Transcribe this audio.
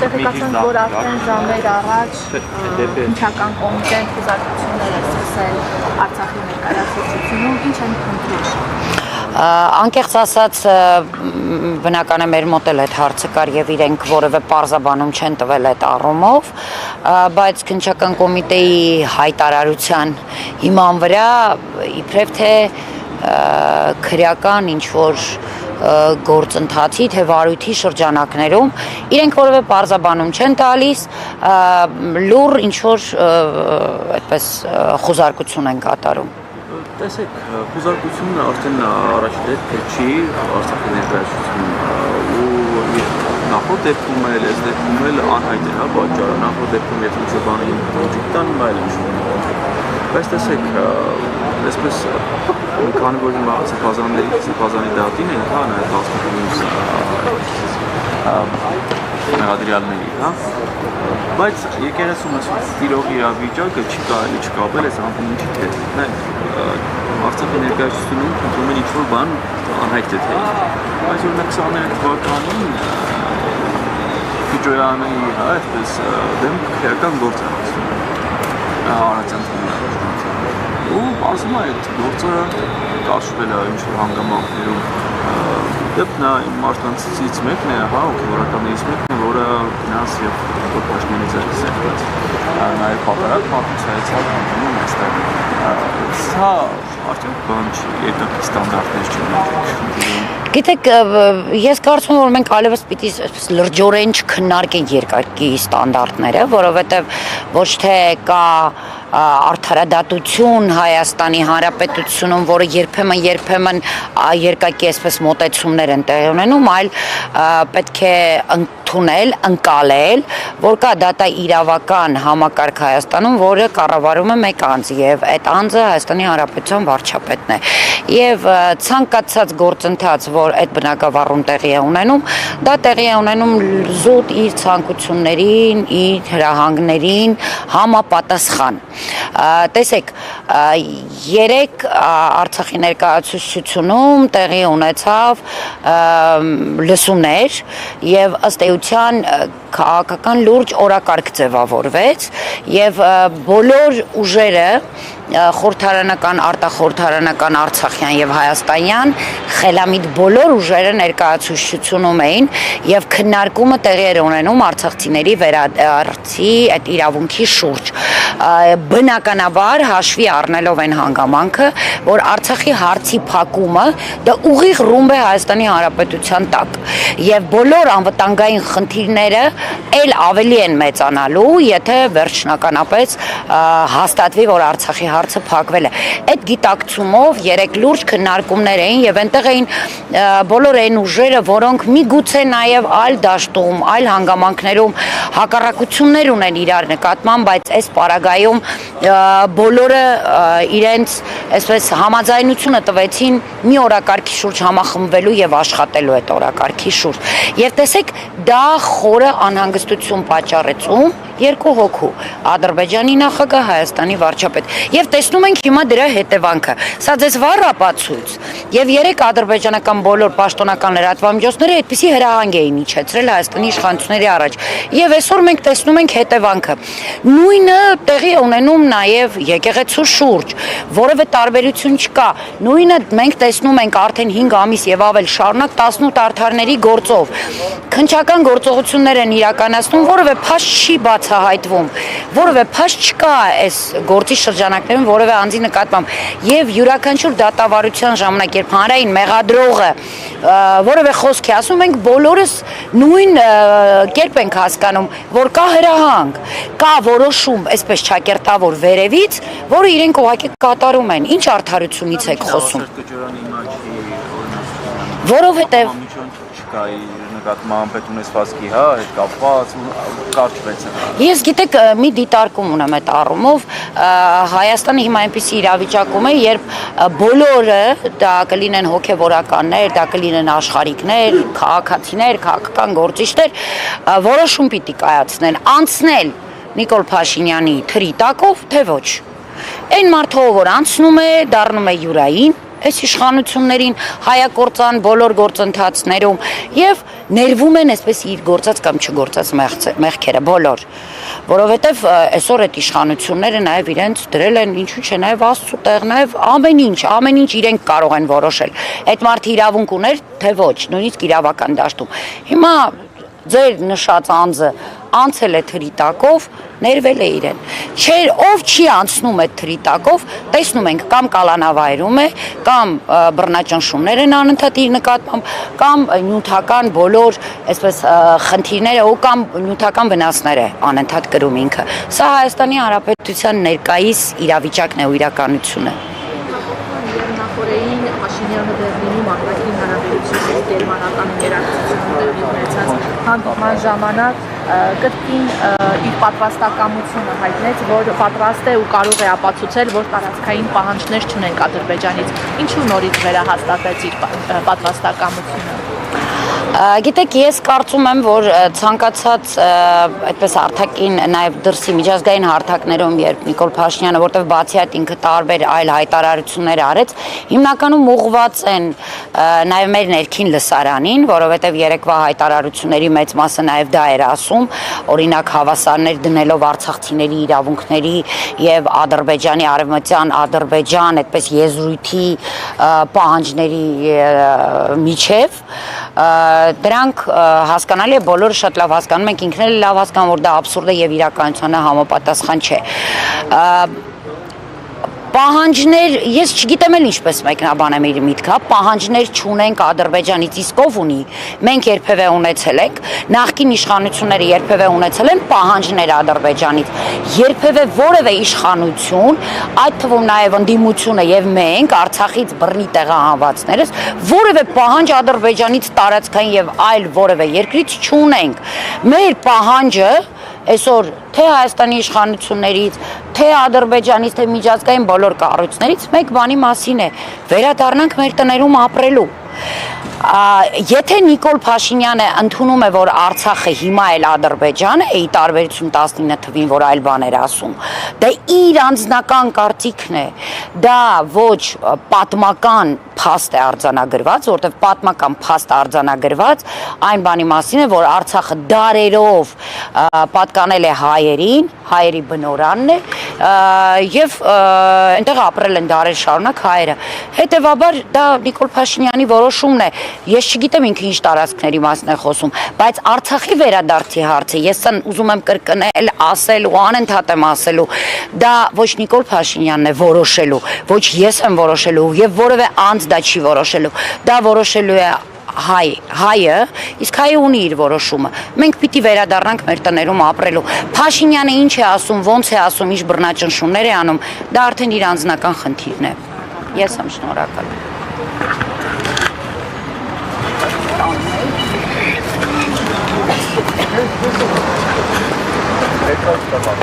Տեղեկացան, որ արդեն ժամեր առաջ ինքնական կոմիտեն խոզարկություններ է սկսել Արցախի ներկայացուցիչությունում, ինչ են քննում։ Անկեղծ ասած բնական է մեր մոտ էլ այդ հարցը կար եւ իրենք որևէ պարզաբանում չեն տվել այդ առումով, բայց քննչական կոմիտեի հայտարարության հիման վրա իբրև թե քրեական ինչ որ գործընթացի թե վարույթի շրջանակներում իրենք որևէ պարզաբանում չեն տալիս, լուր ինչ որ այդպես խոզարկություն են կատարում։ Տեսեք, խոզարկությունը արդեն առաջի դեպք չի Արցախի ներկայացուցիչում ու նախորդ դեպքում էլ այս դեպքում էլ անհայտ է պատճառը, նախորդ դեպքում եթե ինչ-որ բանը ինքնոջիկ տանում այլ ինչ-որ բայց տեսեք, այսպես մի քանի որ հիմա Սեփազանի դատին են հա նաև հասնումից մեղադրյալների, հա բայց եկեղեցում տիրող իրավիճակը չի կարելի չկապել այս ամեն ինչի հետ։ Արցախի ներկայացուցիչում ընդունում են ինչ-որ բան անհայտ է թե բայց օրինակ 29 թվականին Քիջոյանի հա այսպես դեմ քրեական գործ է արարածան ու ասում է այդ գործը կաշվել է ինչ-որ հանգամանքներում դեպ նա մարդկանցից մեկն է, հա, հոգևորականներից մեկն է, որը գնաց և փոշների ձեռքից եղած նաև պատարակ մատուցայեցավ հանդինում այստեղ սա արդյոք բան չի, երկակի ստանդարտներ չեն Գիտեք, ես կարծում եմ, որ մենք այլևս պիտի լրջորեն չքննարկենք երկակի ստանդարտները, որովհետև ոչ թե կա արդարադատություն Հայաստանի Հանրապետությունում, որը երբեմն երկակի այսպես մոտեցումներ են տեղի ունենում, այլ պետք է ընդունել, ընկալել, որ կա դատաիրավական համակարգ Հայաստանում, որը կառավարում է մեկ անձ, եւ այդ անձը Հայաստանի Հանրապետության վարչապետն է։ Եվ ցանկացած գործընթաց, որ այդ բնակավարում տեղի է ունենում, դա տեղի է ունենում զուտ իր ցանկություններին, իր հրահանգներին համապատասխան։ Տեսեք, երեք Արցախի ներկայացուցչությունում տեղի ունեցավ լսումներ եւ ըստ էության քաղաքական լուրջ օրակարգ ձևավորվեց եւ բոլոր ուժերը խորհրդարանական, արտախորհրդարանական, արցախյան եւ հայաստանյան խելամիտ բոլոր ուժերը ներկայացուցչությունում էին եւ քննարկումը տեղի էր ունենում արցախցիների վերադարձի այդ իրավունքի շուրջ։ Բնականաբար հաշվի առնելով այն հանգամանքը, որ Արցախի հարցի փակումը դա ուղիղ ռումբ է Հայաստանի Հանրապետության տակ եւ բոլոր անվտանգային խնդիրները էլ ավելի են մեծանալու, եթե վերջնականապես հաստատվի, որ Արցախի հարցը փակվել է։ Այդ գիտակցումով երեք լուրջ քննարկումներ էին եւ այնտեղ էին բոլոր այն ուժերը, որոնք միգուցե նաեւ այլ դաշտում, այլ հանգամանքներում հակառակություններ ունեն իրար նկատմամբ, բայց այս պարագայում բոլորը իրենց այսպես համաձայնությունը տվեցին մի օրակարգի շուրջ համախմբվելու եւ աշխատելու այդ օրակարգի շուրջ։ Եվ տեսեք, դա խորը անհանգստություն պատճառեց երկու հոգու Ադրբեջանի նախագահ, Հայաստանի վարչապետ։ Եվ տեսնում ենք հիմա դրա հետևանքը։ Սա ձեզ վառ ապացույց։ Եվ երեք ադրբեջանական բոլոր պաշտոնական լրատվամիջոցները այդպիսի հրահանգ էին իջեցրել Հայաստանի իշխանությունների առաջ։ Եվ այսօր մենք տեսնում ենք հետևանքը։ Նույնը տեղի է ունենում նաև եկեղեցու շուրջ, որևէ տարբերություն չկա։ Նույնը մենք տեսնում ենք արդեն 5 ամիս եւ ավել շարունակ 18 արդարների գործով։ Քննչական գործողություններ են իրականացնում, որևէ փաստ չի բացահայտվում, որևէ փաստ չկա այս գործի շրջանակներում որևէ անձի նկատմամբ եւ յուրաքանչյուր դատավարության ժամանակ երբ հանրային մեղադրողը որևէ խոսք է ասում, մենք բոլորս նույն կերպ ենք հասկանում, որ կա հրահանգ, կա որոշում, այսպես ճակերտավոր վերևից, որը իրենք ուղղակի կատարում են։ Ինչ արդարությունից եք խոսում։ Որովհետեւ կայի նկատմամբ այդ ունեցվածքի, հա, հետ կապված կարճվեց։ Ես գիտեք մի դիտարկում ունեմ այդ առումով, Հայաստանը հիմա այնպիսի իրավիճակում է, երբ բոլորը դա կլինեն հոգևորականներ, դա կլինեն աշխարհիկներ, քաղաքացիներ, քաղաքական գործիչներ, որոշում պիտի կայացնեն, անցնել Նիկոլ Փաշինյանի թրի տակով, թե ոչ։ Այն մարդը, որ անցնում է, դառնում է յուրային այս իշխանություններին, հայակործան բոլոր գործընթացներում եւ ներվում են այսպես իր գործած կամ չգործած մեղքերը բոլոր, որովհետեւ այսօր այդ իշխանությունները նաեւ իրենց դրել են ինչու՞ չէ նաեւ Աստծո տեղ, նաեւ ամեն ինչ իրենք կարող են որոշել։ Այդ մարդը իրավունք ուներ, թե ոչ, նույնիսկ իրավական դաշտում։ Հիմա ձեր նշած անձը անցել է թրի տակով, ներվել է իրեն։ Չէր, ով չի անցնում այդ թրի տակով, տեսնում ենք կամ կալանավայրում է, կամ բռնաճնշումներ են անընդհատ իր նկատմամբ, կամ նյութական բոլոր այսպես խնդիրները ու կամ նյութական վնասներ է անընդհատ կրում ինքը։ Սա Հայաստանի Հանրապետության ներկայիս իրավիճակն է ու իրականությունը։ Նախորդին Փաշինյանը Բերլինում արտաքին հարաբերությունների գերմանական գերակցությունների ունեցած հանդիպման ժամանակ կրկին իր պատրաստակամությունը հայտնեց, որ պատրաստ է ու կարող է ապացուցել, որ տարածքային պահանջներ չունենք Ադրբեջանից։ Ինչու նորից վերահաստատեց իր պատրաստակամությունը։ Գիտեք, ես կարծում եմ, որ ցանկացած այդպես արտաքին նաև դրսի միջազգային հարթակներում, երբ Նիկոլ Փաշինյանը, որտեղ բացի այդ ինքը տարբեր այլ հայտարարություններ արեց, հիմնականում ուղղված են նաև մեր ներքին լսարանին, որովհետև երեկվա հայտարարությունների մեծ մասը նաև դա էր ասում, օրինակ հավասարներ դնելով արցախցիների իրավունքների եւ Ադրբեջանի արևմտյան Ադրբեջան այդպես եզրույթի պահանջների միջև դրանք հասկանալի է, բոլորը շատ լավ հասկանում ենք, ինքն էլ լավ հասկանում, որ դա աբսուրդ է եւ իրականությանը համապատասխան չէ։ Պահանջներ, ես չգիտեմ էլ ինչպես մեկնաբանեմ իր միտքը, պահանջներ չունենք Ադրբեջանից, իսկ ով ունի, մենք երբևէ ունեցել ենք, նախկին իշխանությունները երբևէ ունեցել են պահանջներ Ադրբեջանից, երբևէ որևէ իշխանություն, այդ թվում նաև ընդդիմությունը եւ մենք Արցախից բռնի տեղահանվածներս, որևէ պահանջ Ադրբեջանից տարածքային եւ այլ որևէ երկրից չունենք։ Մեր պահանջը այսօր թե Հայաստանի իշխանություններից, թե Ադրբեջանից, թե միջազգային բոլոր կառույցներից մեկ բանի մասին է, վերադառնանք մեր տներում ապրելու։ Եթե Նիկոլ Փաշինյանը ընդունում է, որ Արցախը հիմա էլ Ադրբեջան է, ի տարբերություն 19 թվին, որ այլ բաներ ասում, դա իր անձնական կարծիքն է, դա ոչ պատմական փաստ է արձանագրված, որտեղ պատմական փաստ արձանագրված այն բանի մասին է, որ Արցախը դարերով պատկանել է հայերին, հայերի բնորանն է եւ այնտեղ ապրել են դարեր շարունակ հայերը։ Հետևաբար դա Նիկոլ Փաշինյանի որոշումն է։ Ես չգիտեմ ինքը ինչ տարածքների մասին է խոսում, բայց Արցախի վերադարձի հարցը ես ուզում եմ կրկնել, ասել ու անընդհատ եմ ասելու, դա ոչ Նիկոլ Փաշինյանն է որոշելու, ոչ ես եմ որոշելու եւ որևէ անձ դա չի որոշելու, դա որոշելու է հայը, իսկ հայը ունի իր որոշումը։ Մենք պիտի վերադառնանք մեր տներում ապրելու։ Փաշինյանը ինչ է ասում, ոնց է ասում, ինչ բռնաճնշումներ է անում, դա արդեն իր անձնական խնդիրն է։ Ես եմ շնորհակալ։ Thank you.